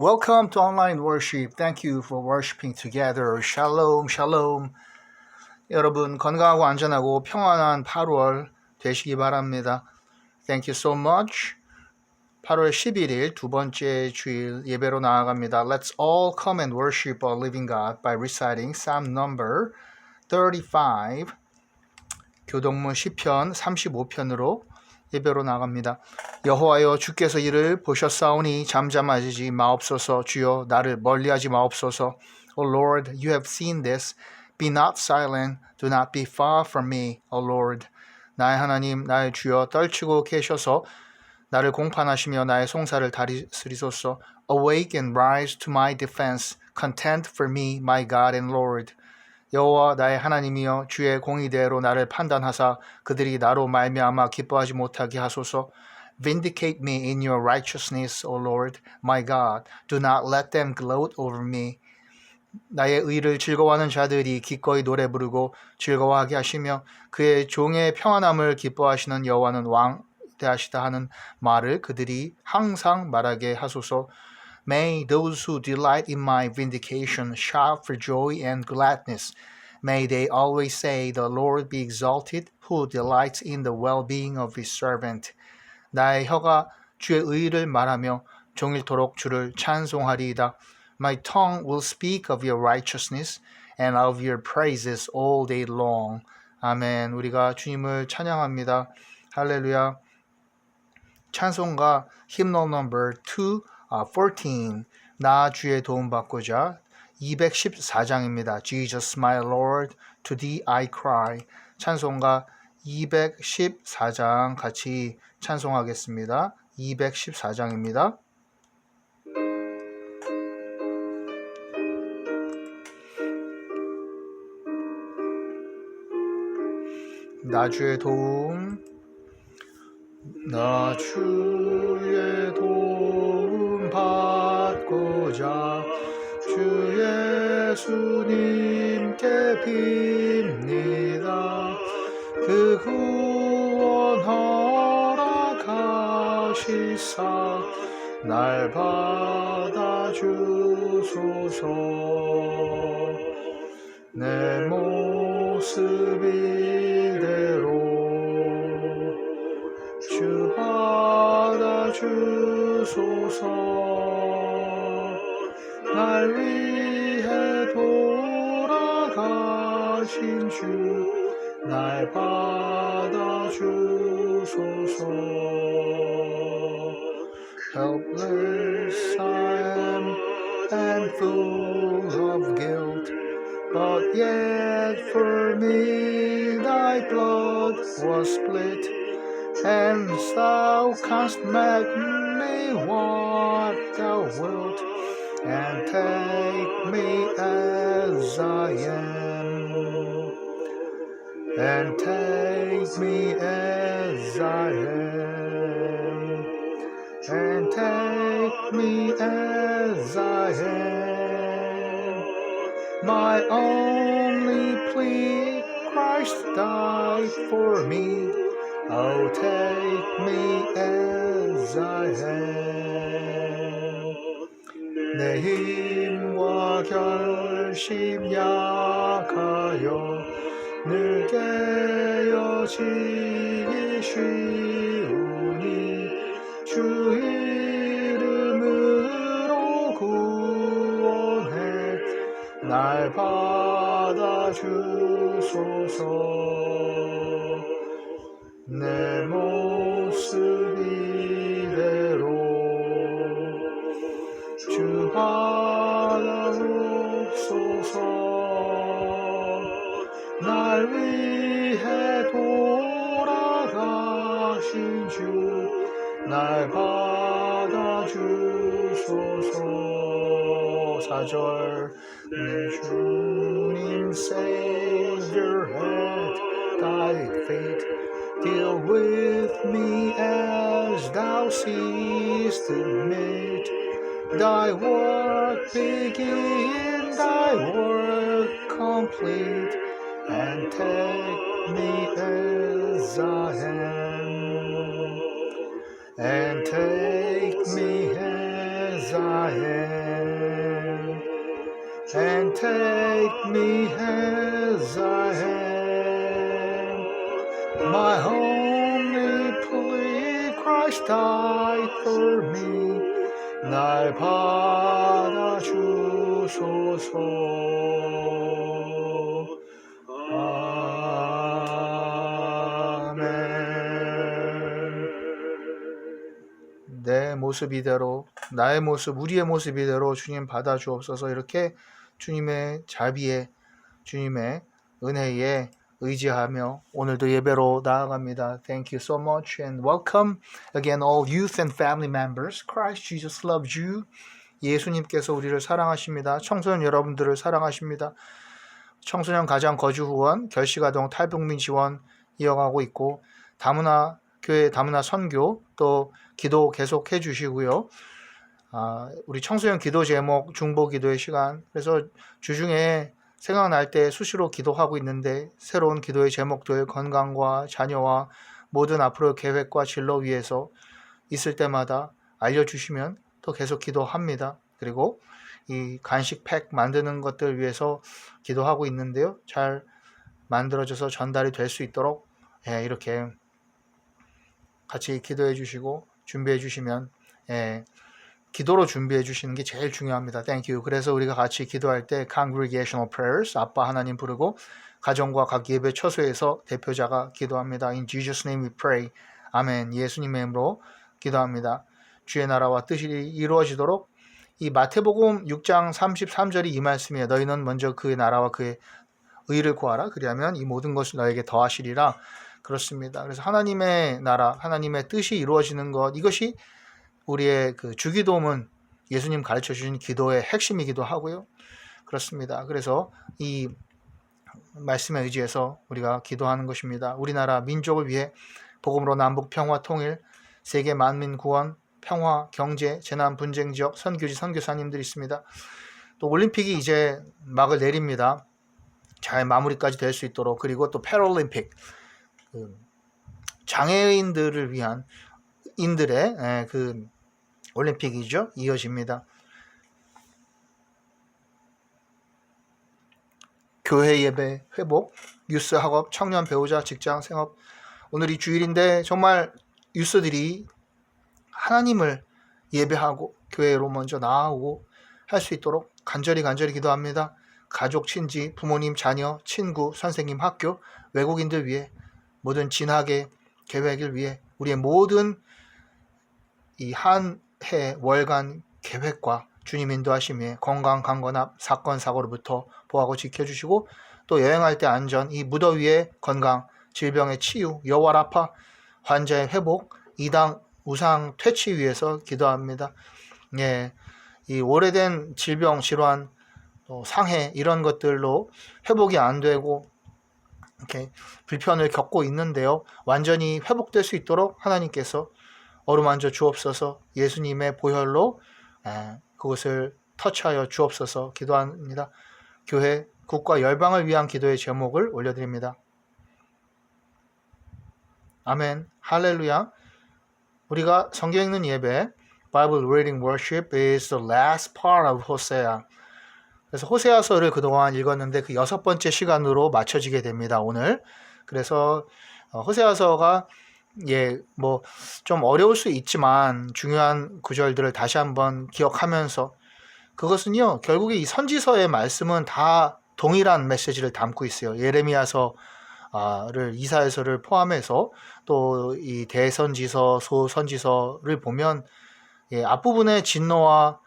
Welcome to online worship. Thank you for worshiping together. Shalom, shalom. 여러분 건강하고 안전하고 평안한 8월 되시기 바랍니다. Thank you so much. 8월 11일 두 번째 주일 예배로 나아갑니다. Let's all come and worship our living God by reciting Psalm number 35. 교동문 시편 35편으로 예배로 나갑니다. 여호와여 주께서 이를 보셨사오니 잠잠하지 마옵소서. 주여 나를 멀리하지 마옵소서. O Lord, you have seen this. Be not silent. Do not be far from me, O Lord. 나의 하나님, 나의 주여 떨치고 계셔서 나를 공판하시며 나의 송사를 다스리소서. Awake and rise to my defense. Contend for me, my God and Lord. 여호와 나의 하나님이여 주의 공의대로 나를 판단하사 그들이 나로 말미암아 기뻐하지 못하게 하소서. Vindicate me in your righteousness, O Lord, my God. Do not let them gloat over me. 나의 의를 즐거워하는 자들이 기꺼이 노래 부르고 즐거워하게 하시며 그의 종의 평안함을 기뻐하시는 여호와는 왕대하시다 하는 말을 그들이 항상 말하게 하소서. May those who delight in my vindication shout for joy and gladness. May they always say, The Lord be exalted, who delights in the well-being of his servant. 나의 혀가 주의 의를 말하며 종일토록 주를 찬송하리이다. My tongue will speak of your righteousness and of your praises all day long. 아멘. 우리가 주님을 찬양합니다. 할렐루야. 찬송가 hymnal number 214 나 주의 도움 받고자 214장입니다. Jesus my Lord, to thee I cry. 찬송가 214장 같이 찬송하겠습니다. 214장입니다. 나 주의 도움 나 주의 도움 받고자 주 예수님께 빕니다. 그 구원 허락하시사 날 받아주소서. 내 모습 이대로 주 받아주소서. 날 위해 돌아가신 주 날 받아주소서. Helpless I am and full of guilt, but yet for me thy blood was split. And thou canst make me what thou wilt, and take me as I am, and take me as I am, and take me as I am. My only plea, Christ died for me. Oh, take me as I am. 내 힘과 결심 약하여 늘 깨어지기 쉬우니 주 이름으로 구원해 날 받아주소서. 내 모습 이대로 주 받아주소서. 날 위해 돌아가신 주 날 받아주소서. 4절 내 주님 Savior at thy feet deal with me as thou seest meet. Thy work begin, thy work complete, and take me as I am, and take me as as I am, and take me as I am. My only plea, Christ died for me. 날 받아주소서. 아멘. 내 모습 이대로, 나의 모습, 우리의 모습 이대로 주님 받아주옵소서. 이렇게 주님의 자비에, 주님의 은혜에 의지하며 오늘도 예배로 나아갑니다. Thank you so much and welcome again all youth and family members. Christ Jesus loves you. 예수님께서 우리를 사랑하십니다. 청소년 여러분들을 사랑하십니다. 청소년 가정 거주 후원, 결식아동 탈북민 지원 이어가고 있고 다문화 교회 다문화 선교 또 기도 계속해 주시고요. 우리 청소년 기도 제목 중보 기도의 시간. 그래서 주중에 생각날 때 수시로 기도하고 있는데 새로운 기도의 제목들 건강과 자녀와 모든 앞으로의 계획과 진로 위해서 있을 때마다 알려주시면 또 계속 기도합니다. 그리고 이 간식 팩 만드는 것들 위해서 기도하고 있는데요. 잘 만들어져서 전달이 될 수 있도록 이렇게 같이 기도해 주시고 준비해 주시면 기도로 준비해 주시는 게 제일 중요합니다. Thank you. 그래서 우리가 같이 기도할 때 Congregational Prayers, 아빠 하나님 부르고 가정과 각 예배 처소에서 대표자가 기도합니다. In Jesus' name we pray. 아멘. 예수님의 이름으로 기도합니다. 주의 나라와 뜻이 이루어지도록. 이 마태복음 6장 33절이 이 말씀이에요. 너희는 먼저 그의 나라와 그의 의를 구하라. 그리하면 이 모든 것을 너에게 더하시리라. 그렇습니다. 그래서 하나님의 나라, 하나님의 뜻이 이루어지는 것, 이것이 우리의 그 주기도문, 예수님 가르쳐 주신 기도의 핵심이기도 하고요. 그렇습니다. 그래서 이 말씀에 의지해서 우리가 기도하는 것입니다. 우리나라 민족을 위해 복음으로 남북 평화 통일, 세계 만민 구원, 평화, 경제, 재난 분쟁 지역, 선교지, 선교사님들이 있습니다. 또 올림픽이 이제 막을 내립니다. 잘 마무리까지 될 수 있도록. 그리고 또 패럴림픽, 장애인들을 위한 인들의 그 올림픽이죠. 이어집니다. 교회 예배 회복, 유스 학업, 청년 배우자, 직장 생업. 오늘이 주일인데 정말 유스들이 하나님을 예배하고 교회로 먼저 나아오고 할 수 있도록 간절히 기도합니다. 가족, 친지, 부모님, 자녀, 친구, 선생님, 학교, 외국인들 위해 모든 진학의 계획을 위해 우리의 모든 이 한 해 월간 계획과 주님 인도하심에 건강, 강건함, 사건, 사고로부터 보호하고 지켜주시고 또 여행할 때 안전, 이 무더위의 건강, 질병의 치유, 여와라파, 환자의 회복, 이당 우상 퇴치 위해서 기도합니다. 이 오래된 질병, 질환, 상해 이런 것들로 회복이 안 되고 이렇게 불편을 겪고 있는데요. 완전히 회복될 수 있도록 하나님께서 어루만져 주옵소서. 예수님의 보혈로 그것을 터치하여 주옵소서 기도합니다. 교회, 국가, 열방을 위한 기도의 제목을 올려드립니다. 아멘. 할렐루야. 우리가 성경 읽는 예배 Bible Reading Worship is the last part of Hosea. 그래서 호세아서를 그동안 읽었는데 그 6번째 시간으로 맞춰지게 됩니다. 오늘. 그래서 호세아서가 뭐 좀 어려울 수 있지만 중요한 구절들을 다시 한번 기억하면서 그것은요 결국에 이 선지서의 말씀은 다 동일한 메시지를 담고 있어요. 예레미야서를 이사야서를 포함해서 또 이 대선지서, 소선지서를 보면 앞부분에 진노와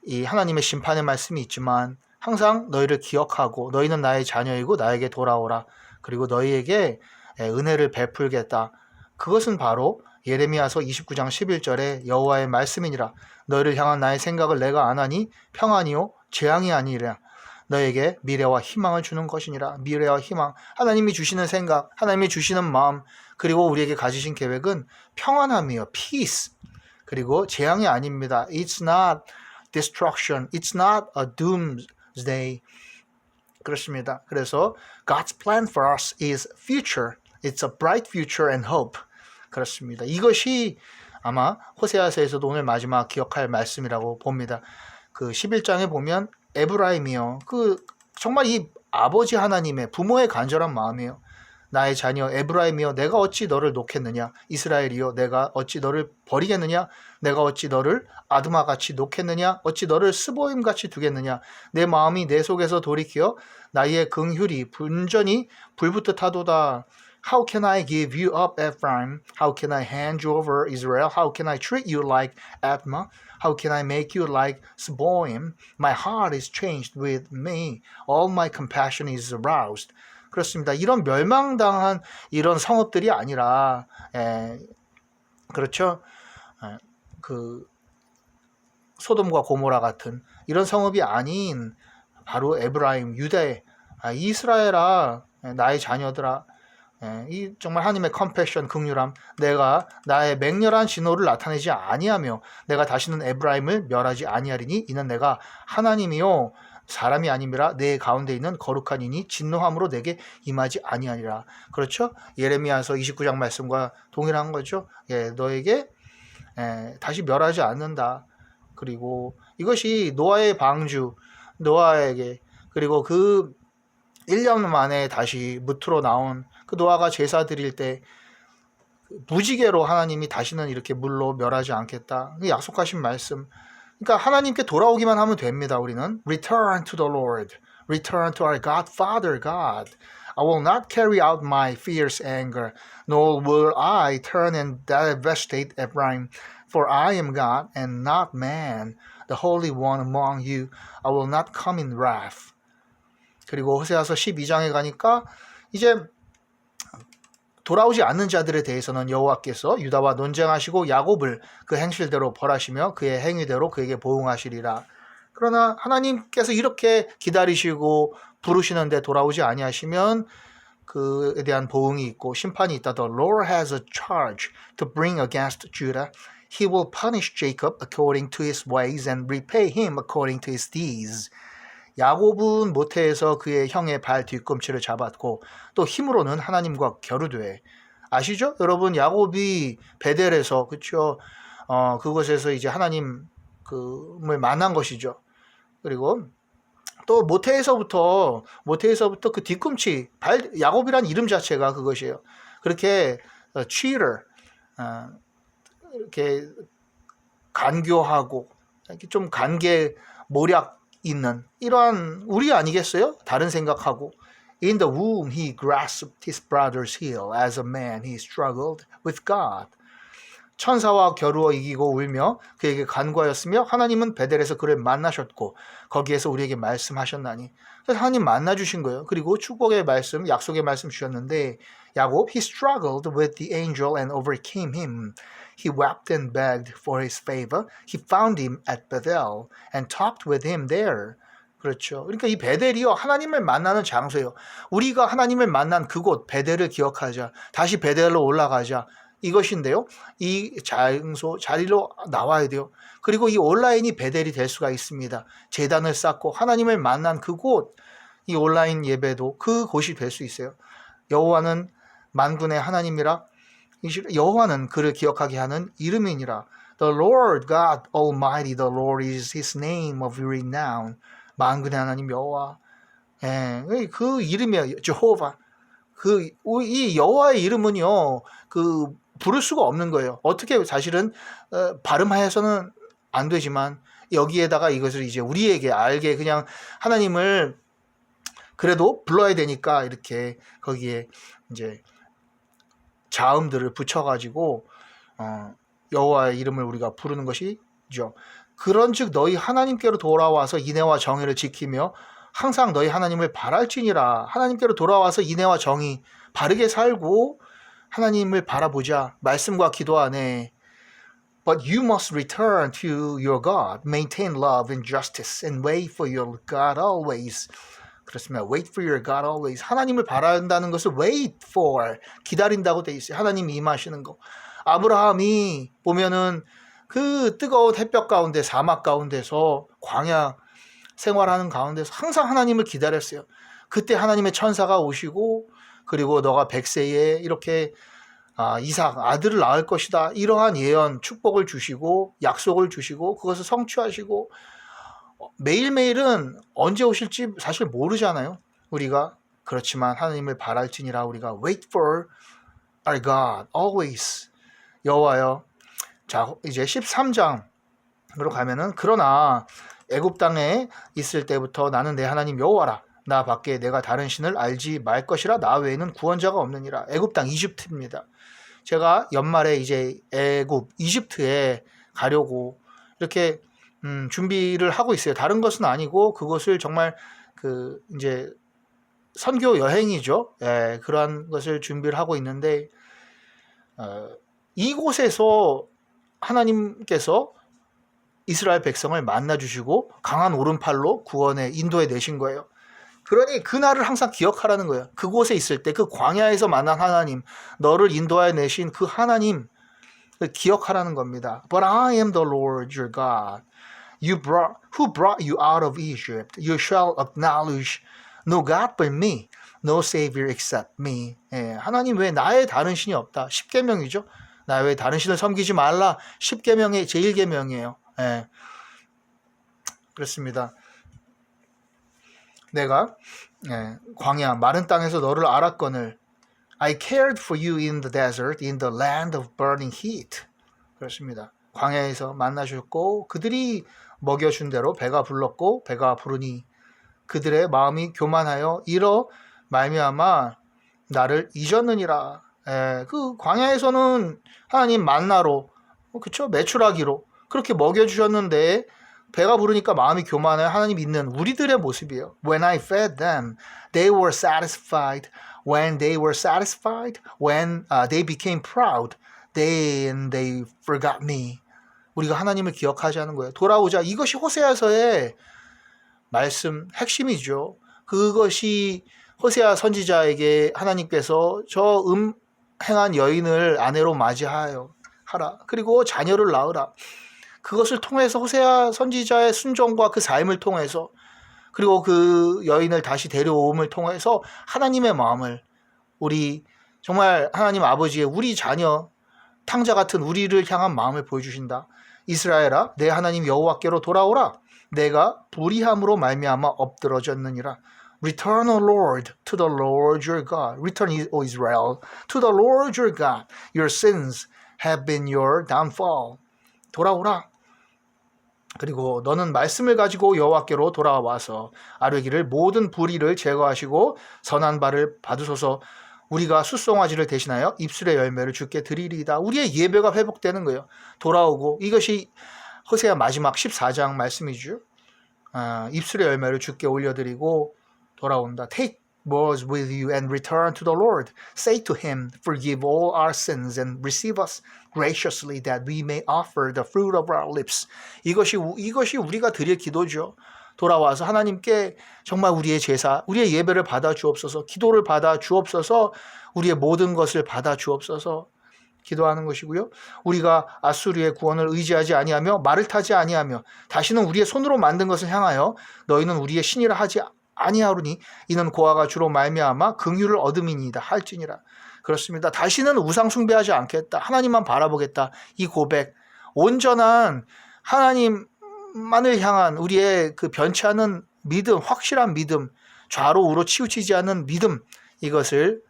이 하나님의 심판의 말씀이 있지만 항상 너희를 기억하고 너희는 나의 자녀이고 나에게 돌아오라. 그리고 너희에게 은혜를 베풀겠다. 그것은 바로 예레미야서 29장 11절에 여호와의 말씀이니라. 너희를 향한 나의 생각을 내가 아나니 평안이요 재앙이 아니라 너에게 미래와 희망을 주는 것이니라. 미래와 희망, 하나님이 주시는 생각, 하나님이 주시는 마음, 그리고 우리에게 가지신 계획은 평안함이요, peace. 그리고 재앙이 아닙니다. It's not destruction. It's not a doomsday. 그렇습니다. 그래서 God's plan for us is future. It's a bright future and hope. 그렇습니다. 이것이 아마 호세아서에서도 오늘 마지막 기억할 말씀이라고 봅니다. 그 11장에 보면 에브라임이요. 그 정말 이 아버지 하나님의 부모의 간절한 마음이에요. 나의 자녀 에브라임이여 내가 어찌 너를 놓겠느냐. 이스라엘이여 내가 어찌 너를 버리겠느냐. 내가 어찌 너를 아드마같이 놓겠느냐. 어찌 너를 스보임같이 두겠느냐. 내 마음이 내 속에서 돌이켜 나의 긍휼이 분전히 불붙듯 하도다. How can I give you up, Ephraim? How can I hand you over, Israel? How can I treat you like Admah? How can I make you like Zeboim? My heart is changed with me. All my compassion is aroused. 그렇습니다. 이런 멸망당한 이런 성읍들이 아니라, 그렇죠? 그 소돔과 고모라 같은 이런 성읍이 아닌 바로 에브라임, 유대, 이스라엘아, 나의 자녀들아. 이 정말 하나님의 컴패션, 긍휼함, 내가 나의 맹렬한 진노를 나타내지 아니하며 내가 다시는 에브라임을 멸하지 아니하리니 이는 내가 하나님이요 사람이 아님이라 내 가운데 있는 거룩한 이니 진노함으로 내게 임하지 아니하니라. 그렇죠? 예레미야서 29장 말씀과 동일한 거죠. 너에게 다시 멸하지 않는다. 그리고 이것이 노아의 방주, 노아에게, 그리고 그 1년 만에 다시 무트로 나온 그 노아가 제사 드릴 때 무지개로 하나님이 다시는 이렇게 물로 멸하지 않겠다. 약속하신 말씀. 그러니까 하나님께 돌아오기만 하면 됩니다. 우리는 Return to the Lord. Return to our God, Father God. I will not carry out my fierce anger, nor will I turn and devastate Ephraim. For I am God and not man, the Holy One among you. I will not come in wrath. 그리고 호세아서 12장에 가니까 이제 돌아오지 않는 자들에 대해서는 여호와께서 유다와 논쟁하시고 야곱을 그 행실대로 벌하시며 그의 행위대로 그에게 보응하시리라. 그러나 하나님께서 이렇게 기다리시고 부르시는데 돌아오지 아니하시면 그에 대한 보응이 있고 심판이 있다. The Lord has a charge to bring against Judah. He will punish Jacob according to his ways and repay him according to his deeds. 야곱은 모태에서 그의 형의 발 뒤꿈치를 잡았고 또 힘으로는 하나님과 겨루되. 아시죠? 여러분, 야곱이 베델에서, 그렇죠? 그곳에서 이제 하나님을 만난 것이죠. 그리고 또 모태에서부터 그 뒤꿈치, 야곱이란 이름 자체가 그것이에요. 그렇게 cheater, 이렇게 간교하고 이렇게 좀 간계 모략 있는 이러한 우리 아니겠어요? 다른 생각하고 In the womb he grasped his brother's heel. As a man he struggled with God. 천사와 겨루어 이기고 울며 그에게 간구하였으며 하나님은 베델에서 그를 만나셨고 거기에서 우리에게 말씀하셨나니. 그래서 하나님 만나주신 거예요. 그리고 축복의 말씀, 약속의 말씀 주셨는데 야곱 he struggled with the angel and overcame him. He wept and begged for his favor. He found him at Bethel and talked with him there. 그렇죠. 그러니까 이 베델이요, 하나님을 만나는 장소예요. 우리가 하나님을 만난 그곳 베델을 기억하자. 다시 베델로 올라가자. 이것인데요. 이 장소, 자리로 나와야 돼요. 그리고 이 온라인이 베델이 될 수가 있습니다. 제단을 쌓고 하나님을 만난 그곳, 이 온라인 예배도 그곳이 될 수 있어요. 여호와는 만군의 하나님이라, 여호와는 그를 기억하게 하는 이름이니라. The Lord God Almighty, the Lord is His name of renown. 만군의 하나님 여호와. 그 이름이에요. 제호바. 이 여호와의 이름은요, 부를 수가 없는 거예요. 어떻게 사실은 발음하여서는 안 되지만 여기에다가 이것을 이제 우리에게 알게 그냥 하나님을 그래도 불러야 되니까 이렇게 거기에 이제 자음들을 붙여가지고 여호와의 이름을 우리가 부르는 것이죠. 그런즉 너희 하나님께로 돌아와서 인애와 정의를 지키며 항상 너희 하나님을 바랄지니라. 하나님께로 돌아와서 인애와 정의 바르게 살고 하나님을 바라보자. 말씀과 기도 안에 But you must return to your God. Maintain love and justice and wait for your God always. 그렇습니다. Wait for your God always. 하나님을 바란다는 것을 wait for, 기다린다고 돼 있어요. 하나님이 임하시는 거. 아브라함이 보면은 그 뜨거운 햇볕 가운데 사막 가운데서 광야 생활하는 가운데서 항상 하나님을 기다렸어요. 그때 하나님의 천사가 오시고 그리고 너가 100세에 이렇게 이삭 아들을 낳을 것이다. 이러한 예언, 축복을 주시고 약속을 주시고 그것을 성취하시고 매일매일은 언제 오실지 사실 모르잖아요. 우리가 그렇지만 하나님을 바랄지니라 우리가 wait for our God always 여호와여. 자 이제 13장으로 가면은 그러나 애굽 땅에 있을 때부터 나는 내 하나님 여호와라. 나 밖에 내가 다른 신을 알지 말 것이라. 나 외에는 구원자가 없느니라. 애굽 땅 이집트입니다. 제가 연말에 이제 애굽 이집트에 가려고 이렇게 준비를 하고 있어요. 다른 것은 아니고 그것을 정말 그 이제 선교 여행이죠. 예, 그러한 것을 준비를 하고 있는데 이곳에서 하나님께서 이스라엘 백성을 만나 주시고 강한 오른팔로 구원에 인도해 내신 거예요. 그러니 그날을 항상 기억하라는 거예요. 그곳에 있을 때 그 광야에서 만난 하나님, 너를 인도하여 내신 그 하나님 기억하라는 겁니다. But I am the Lord your God, who brought you out of Egypt. You shall acknowledge no God but me, no Savior except me. 예, 하나님 외에 나의 다른 신이 없다. 10계명이죠. 나 외에 다른 신을 섬기지 말라. 10계명의 제1계명이에요. 예, 그렇습니다. 내가 광야 마른 땅에서 너를 알았거늘 I cared for you in the desert, in the land of burning heat. 그렇습니다. 광야에서 만나셨고 그들이 먹여준 대로 배가 불렀고 배가 부르니 그들의 마음이 교만하여 이러 말미암아 나를 잊었느니라. 그 광야에서는 하나님 만나로 그쵸 메추라기로 그렇게 먹여주셨는데 배가 부르니까 마음이 교만해 하나님 있는 우리들의 모습이에요. When I fed them, they were satisfied. When they were satisfied, when they became proud, then they forgot me. 우리가 하나님을 기억하지 않은 거예요. 돌아오자. 이것이 호세아서의 말씀 핵심이죠. 그것이 호세아 선지자에게 하나님께서 저 행한 여인을 아내로 맞이하라. 그리고 자녀를 낳으라. 그것을 통해서 호세아 선지자의 순종과 그 삶을 통해서 그리고 그 여인을 다시 데려옴을 통해서 하나님의 마음을 우리 정말 하나님 아버지의 우리 자녀 탕자 같은 우리를 향한 마음을 보여주신다. 이스라엘아 내 하나님 여호와께로 돌아오라. 내가 불의함으로 말미암아 엎드러졌느니라. Return, O Lord, to the Lord your God. Return, O Israel, to the Lord your God. Your sins have been your downfall. 돌아오라. 그리고 너는 말씀을 가지고 여호와께로 돌아와서 아뢰기를 모든 불의를 제거하시고 선한 바를 받으소서. 우리가 숫송아지를 대신하여 입술의 열매를 주께 드리리이다. 우리의 예배가 회복되는 거예요. 돌아오고 이것이 호세아 마지막 14장 말씀이죠. 입술의 열매를 주께 올려드리고 돌아온다. Take was with you and return to the Lord. Say to him, forgive all our sins and receive us graciously that we may offer the fruit of our lips. 이것이 우리가 드릴 기도죠. 돌아와서 하나님께 정말 우리의 제사, 우리의 예배를 받아 주옵소서, 기도를 받아 주옵소서, 우리의 모든 것을 받아 주옵소서 기도하는 것이고요. 우리가 아수르의 구원을 의지하지 아니하며 말을 타지 아니하며 다시는 우리의 손으로 만든 것을 향하여 너희는 우리의 신이라 하지 아니하오니 이는 고아가 주로 말미암아 긍휼을 얻음이니이다 할지니라. 그렇습니다. 다시는 우상 숭배하지 않겠다. 하나님만 바라보겠다. 이 고백, 온전한 하나님만을 향한 우리의 그 변치 않은 믿음, 확실한 믿음, 좌로 우로 치우치지 않는 믿음, 이것을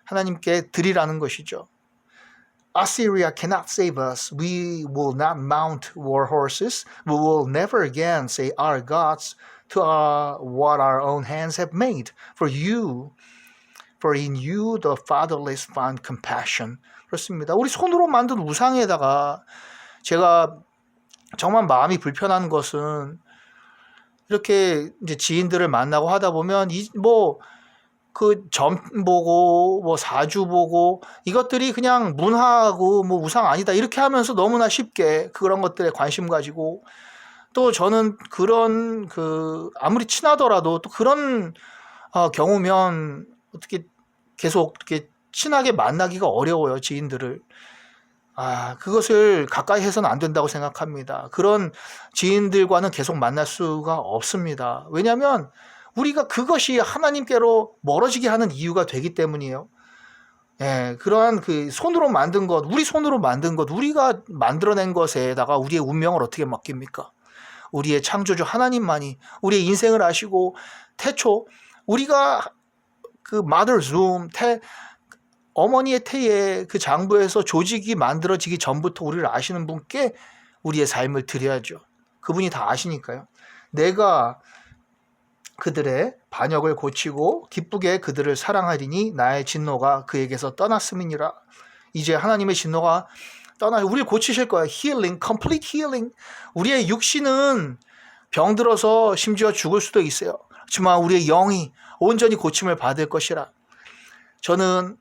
하나님께 드리라는 것이죠. Assyria cannot save us. We will not mount war horses. We will never again say our gods to what our own hands have made. For in you the fatherless find compassion. 그렇습니다. 우리 손으로 만든 우상에다가 제가 정말 마음이 불편한 것은 이렇게 이제 지인들을 만나고 하다 보면 그 점 보고 사주 보고 이것들이 그냥 문화하고 우상 아니다 이렇게 하면서 너무나 쉽게 그런 것들에 관심 가지고 또 저는 그런 아무리 친하더라도 또 그런 경우면 어떻게 계속 이렇게 친하게 만나기가 어려워요, 지인들을. 그것을 가까이 해서는 안 된다고 생각합니다. 그런 지인들과는 계속 만날 수가 없습니다. 왜냐하면 우리가 그것이 하나님께로 멀어지게 하는 이유가 되기 때문이에요. 예, 그러한 그 손으로 만든 것, 우리 손으로 만든 것, 우리가 만들어낸 것에다가 우리의 운명을 어떻게 맡깁니까? 우리의 창조주 하나님만이 우리의 인생을 아시고 태초 우리가 그 mother's womb, 어머니의 태에 그 장부에서 조직이 만들어지기 전부터 우리를 아시는 분께 우리의 삶을 드려야죠. 그분이 다 아시니까요. 내가 그들의 반역을 고치고 기쁘게 그들을 사랑하리니 나의 진노가 그에게서 떠났음이니라. 이제 하나님의 진노가 우리를 고치실 거야. healing, complete healing. 우리의 육신은 병들어서 심지어 죽을 수도 있어요. 하지만 우리의 영이 온전히 고침을 받을 것이라. 저는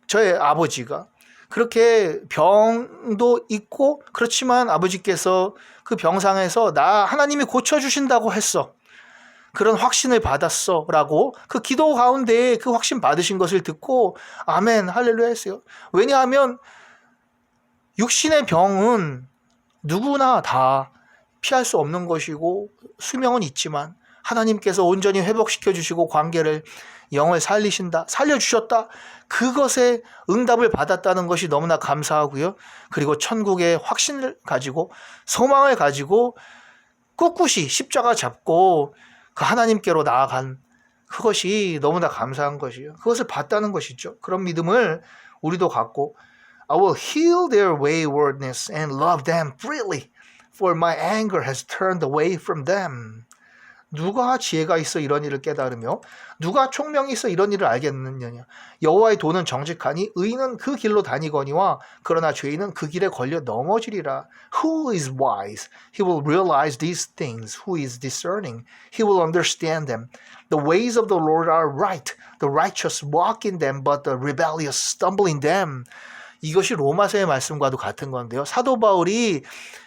저의 아버지가 그렇게 병도 있고 그렇지만 아버지께서 그 병상에서 나 하나님이 고쳐주신다고 했어. 그런 확신을 받았어 라고 그 기도 가운데 그 확신 받으신 것을 듣고 아멘 할렐루야 했어요. 왜냐하면 육신의 병은 누구나 다 피할 수 없는 것이고 수명은 있지만 하나님께서 온전히 회복시켜 주시고 관계를 영을 살려주셨다. 그것에 응답을 받았다는 것이 너무나 감사하고요. 그리고 천국의 확신을 가지고 소망을 가지고 꿋꿋이 십자가 잡고 그 하나님께로 나아간 그것이 너무나 감사한 것이요. 그것을 봤다는 것이죠. 그런 믿음을 우리도 갖고 I will heal their waywardness and love them freely, for my anger has turned away from them. 누가 지혜가 있어 이런 일을 깨달으며 누가 총명이 있어 이런 일을 알겠느냐. 여호와의 도는 정직하니 의인은 그 길로 다니거니와 그러나 죄인은 그 길에 걸려 넘어지리라. Who is wise? He will realize these things. Who is discerning? He will understand them. The ways of the Lord are right. The righteous walk in them, but the rebellious stumble in them. 이것이 로마서의 말씀과도 같은 건데요. 사도 바울이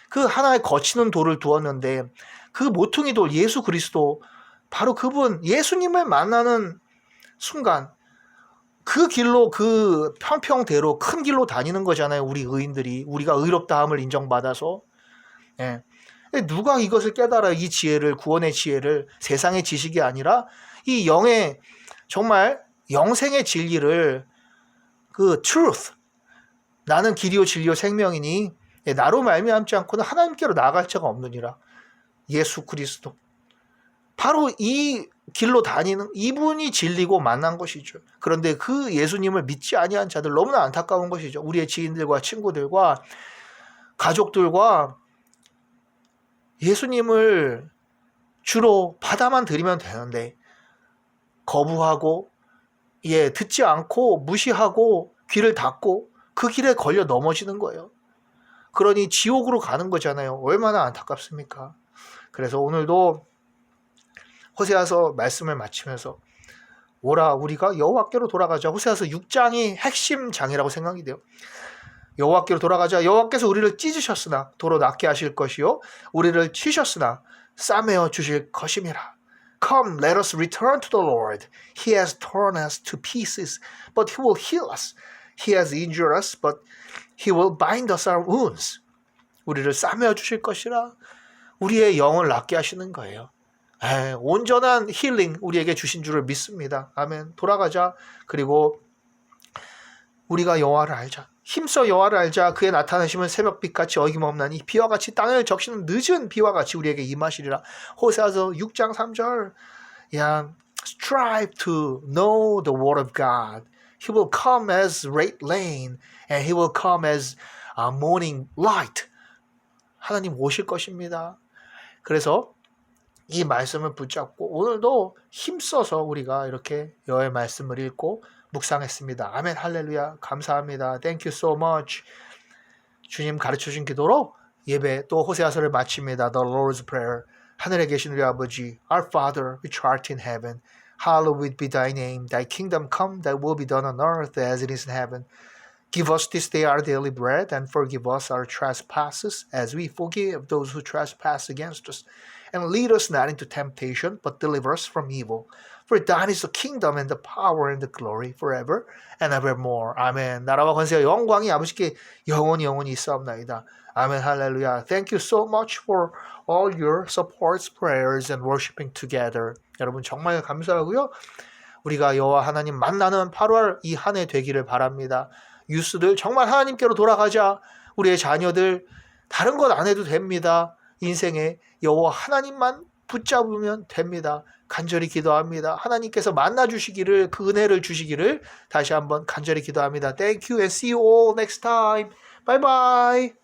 그 하나의 거치는 돌을 두었는데 그 모퉁이 돌 예수 그리스도 바로 그분 예수님을 만나는 순간 그 길로 그 평평대로 큰 길로 다니는 거잖아요. 우리 의인들이 우리가 의롭다함을 인정받아서 예. 누가 이것을 깨달아 이 지혜를 구원의 지혜를 세상의 지식이 아니라 이 영의 정말 영생의 진리를 그 truth 나는 길이요 진리요 생명이니 나로 말미암지 않고는 하나님께로 나아갈 자가 없느니라. 예수 그리스도 바로 이 길로 다니는 이분이 진리고 만난 것이죠. 그런데 그 예수님을 믿지 아니한 자들 너무나 안타까운 것이죠. 우리의 지인들과 친구들과 가족들과 예수님을 주로 받아만 들이면 되는데 거부하고 듣지 않고 무시하고 귀를 닫고 그 길에 걸려 넘어지는 거예요. 그러니 지옥으로 가는 거잖아요. 얼마나 안타깝습니까? 그래서 오늘도 호세아서 말씀을 마치면서 오라 우리가 여호와께로 돌아가자. 호세아서 6장이 핵심 장이라고 생각이 돼요. 여호와께로 돌아가자. 여호와께서 우리를 찢으셨으나 도로 낫게 하실 것이요 우리를 치셨으나 싸매어 주실 것임이라. Come, let us return to the Lord. He has torn us to pieces, but He will heal us. He has injured us, but He will bind us our wounds. 우리를 싸매어 주실 것이라. 우리의 영을 낫게 하시는 거예요. 온전한 힐링 우리에게 주신 줄을 믿습니다. 아멘. 돌아가자. 그리고 우리가 여호와를 알자. 힘써 여호와를 알자. 그의 나타나심은 새벽빛같이 어김없나니 비와 같이 땅을 적시는 늦은 비와 같이 우리에게 임하시리라. 호세아서 6장 3절. Strive to know the word of God. He will come as great rain and he will come as morning light. 하나님 오실 것입니다. 그래서 이 말씀을 붙잡고 오늘도 힘써서 우리가 이렇게 여호와의 말씀을 읽고 묵상했습니다. 아멘 할렐루야 감사합니다. Thank you so much. 주님 가르쳐준 기도로 예배 또 호세아서를 마칩니다. The Lord's Prayer. 하늘에 계신 우리 아버지 Our Father which art in heaven Hallowed be thy name. Thy kingdom come, thy will be done on earth as it is in heaven. Give us this day our daily bread, and forgive us our trespasses, as we forgive those who trespass against us. And lead us not into temptation, but deliver us from evil. For thine is the kingdom, and the power, and the glory, forever and evermore. 아멘. 나라와 권세와 영광이 아버지께 영원히 있사옵나이다. 아멘. 할렐루야. Thank you so much for all your supports, prayers, and worshiping together. 여러분 정말 감사하고요. 우리가 여호와 하나님 만나는 8월 이 한 해 되기를 바랍니다. 유스들 정말 하나님께로 돌아가자. 우리의 자녀들 다른 것 안 해도 됩니다. 인생에 여호와 하나님만 붙잡으면 됩니다. 간절히 기도합니다. 하나님께서 만나 주시기를, 그 은혜를 주시기를 다시 한번 간절히 기도합니다. Thank you and see you all next time. Bye bye.